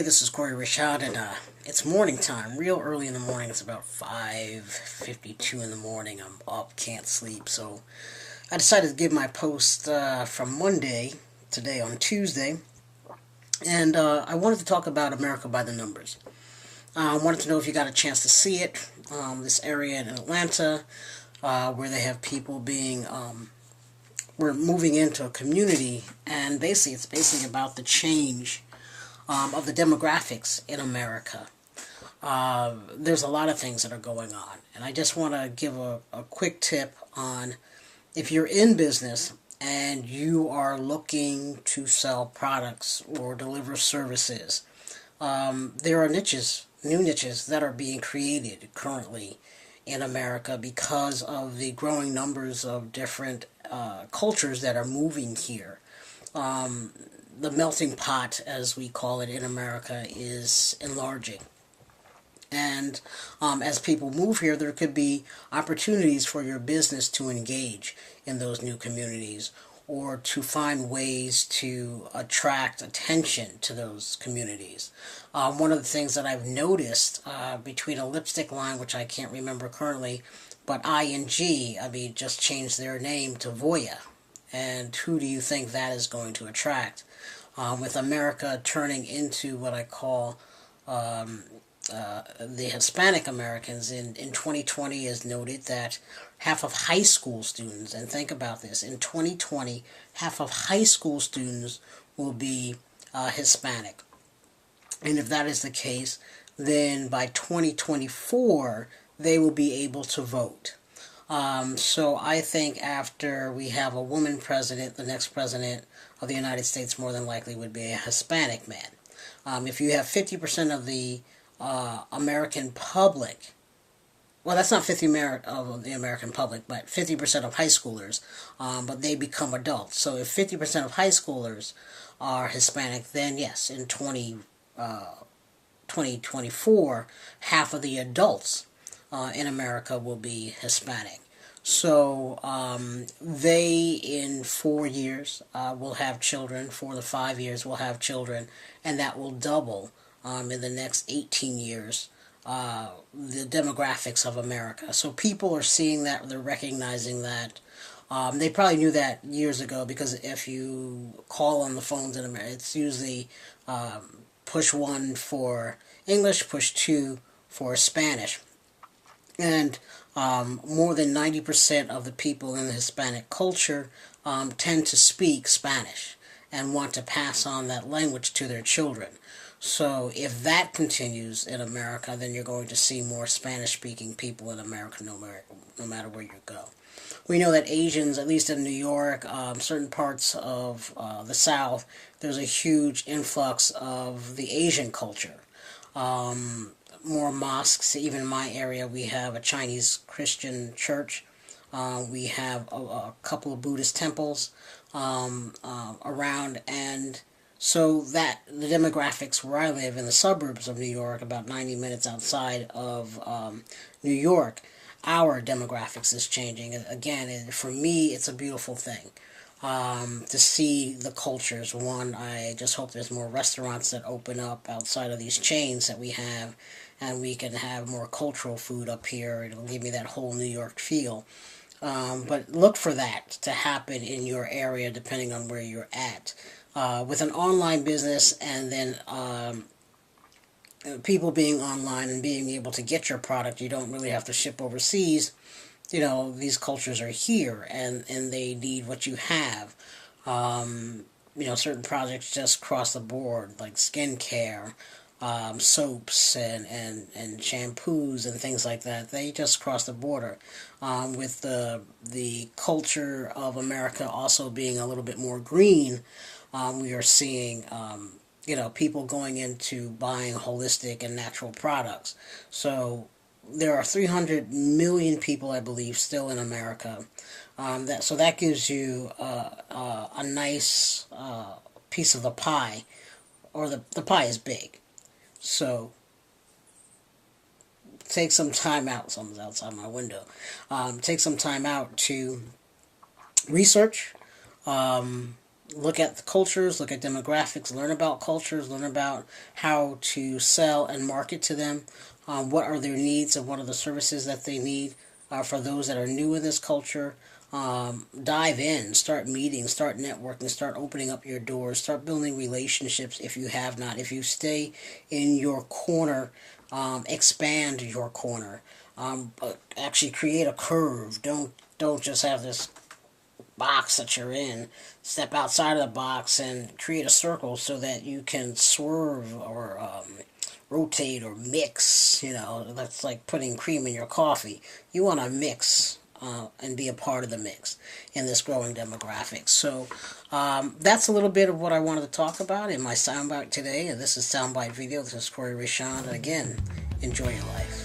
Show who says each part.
Speaker 1: Hey, this is Kori Raishon, and it's morning time, real early in the morning. It's about 5:52 in the morning. I'm up, can't sleep, so I decided to give my post from Monday, today on Tuesday, and I wanted to talk about America by the numbers. I wanted to know if you got a chance to see it, this area in Atlanta, where they have people we're moving into a community, and it's basically about the change of the demographics in America. There's a lot of things that are going on, and I just want to give a quick tip on if you're in business and you are looking to sell products or deliver services. There are new niches that are being created currently in America because of the growing numbers of different cultures that are moving here. The melting pot, as we call it in America, is enlarging. And as people move here, there could be opportunities for your business to engage in those new communities or to find ways to attract attention to those communities. One of the things that I've noticed between a lipstick line, which I can't remember currently, but ING, just changed their name to Voya. And who do you think that is going to attract? With America turning into what I call the Hispanic Americans, in 2020 is noted that half of high school students, and think about this, in 2020, half of high school students will be Hispanic. And if that is the case, then by 2024, they will be able to vote. So I think after we have a woman president, the next president of the United States more than likely would be a Hispanic man. If you have 50% of the American public, well, that's not 50% of the American public, but 50% of high schoolers, but they become adults. So if 50% of high schoolers are Hispanic, then yes, in 2024, half of the adults in America will be Hispanic. So they, in 4 years, will have children. For the 5 years, will have children, and that will double in the next 18 years, the demographics of America. So people are seeing that, they're recognizing that. They probably knew that years ago, because if you call on the phones in America, it's usually push 1 for English, push 2 for Spanish. And more than 90% of the people in the Hispanic culture tend to speak Spanish and want to pass on that language to their children. So if that continues in America, then you're going to see more Spanish-speaking people in America no matter where you go. We know that Asians, at least in New York, certain parts of the South, there's a huge influx of the Asian culture. More mosques. Even in my area, we have a Chinese Christian church. We have a couple of Buddhist temples around, and so that the demographics where I live in the suburbs of New York, about 90 minutes outside of New York, our demographics is changing. Again, for me, it's a beautiful thing to see the cultures. One, I just hope there's more restaurants that open up outside of these chains that we have, and we can have more cultural food up here. It'll give me that whole New York feel. But look for that to happen in your area, depending on where you're at. With an online business, and then people being online and being able to get your product, you don't really have to ship overseas. These cultures are here, and they need what you have. Certain projects just cross the board, like skincare, soaps and shampoos and things like that. They just cross the border. With the culture of America also being a little bit more green, we are seeing people going into buying holistic and natural products. So there are 300 million people, I believe, still in America. So that gives you a nice piece of the pie, or the pie is big. So take some time out. Someone's outside my window. Take some time out to research. look at the cultures, look at demographics, learn about cultures, learn about how to sell and market to them. What are their needs and what are the services that they need for those that are new in this culture. Dive in, start meeting, start networking, start opening up your doors, start building relationships if you have not. If you stay in your corner, expand your corner. But actually create a curve. Don't just have this box that you're in. Step outside of the box and create a circle so that you can swerve or rotate or mix. You know, that's like putting cream in your coffee. You want to mix and be a part of the mix in this growing demographic. So that's a little bit of what I wanted to talk about in my SoundBite today. And this is SoundBite Video. This is Kori Raishon. And again, enjoy your life.